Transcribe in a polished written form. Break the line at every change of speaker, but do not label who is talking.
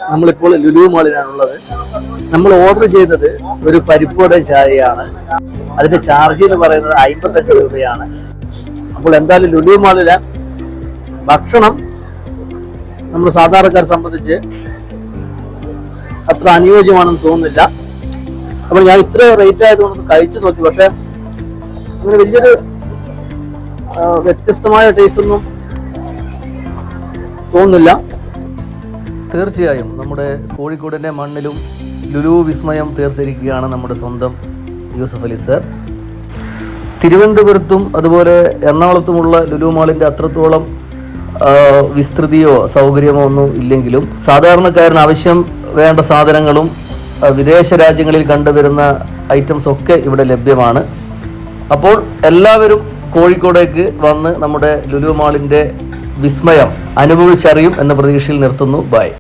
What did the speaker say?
നമ്മളിപ്പോൾ ലുലു മാളിലാണുള്ളത്. നമ്മൾ ഓർഡർ ചെയ്തത് ഒരു പരിപ്പോടെ ചായയാണ്. അതിന്റെ ചാർജ് എന്ന് പറയുന്നത് 55 രൂപയാണ്. അപ്പോൾ എന്തായാലും ലുലു മാളിലെ ഭക്ഷണം നമ്മൾ സാധാരണക്കാരെ സംബന്ധിച്ച് അത്ര അനുയോജ്യമാണെന്ന് തോന്നുന്നില്ല. അപ്പോൾ ഞാൻ ഇത്ര റേറ്റ് ആയതുകൊണ്ട് കഴിച്ചു നോക്കി. പക്ഷെ അങ്ങനെ വലിയൊരു വ്യത്യസ്തമായ ടേസ്റ്റ് ഒന്നും തോന്നുന്നില്ല. തീർച്ചയായും നമ്മുടെ കോഴിക്കോടിൻ്റെ മണ്ണിലും ലുലു വിസ്മയം തീർത്തിരിക്കുകയാണ് നമ്മുടെ സ്വന്തം യൂസഫ് അലി സർ. തിരുവനന്തപുരത്തും അതുപോലെ എറണാകുളത്തുമുള്ള ലുലു മാളിൻ്റെ അത്രത്തോളം വിസ്തൃതിയോ സൗകര്യമോ ഒന്നും ഇല്ലെങ്കിലും സാധാരണക്കാരന് ആവശ്യം വേണ്ട സാധനങ്ങളും വിദേശ രാജ്യങ്ങളിൽ കണ്ടുവരുന്ന ഐറ്റംസ് ഒക്കെ ഇവിടെ ലഭ്യമാണ്. അപ്പോൾ എല്ലാവരും കോഴിക്കോടേക്ക് വന്ന് നമ്മുടെ ലുലു മാളിൻ്റെ വിസ്മയം അനുഭവിച്ചറിയും എന്ന പ്രതീക്ഷയിൽ നിർത്തുന്നു. ബൈ.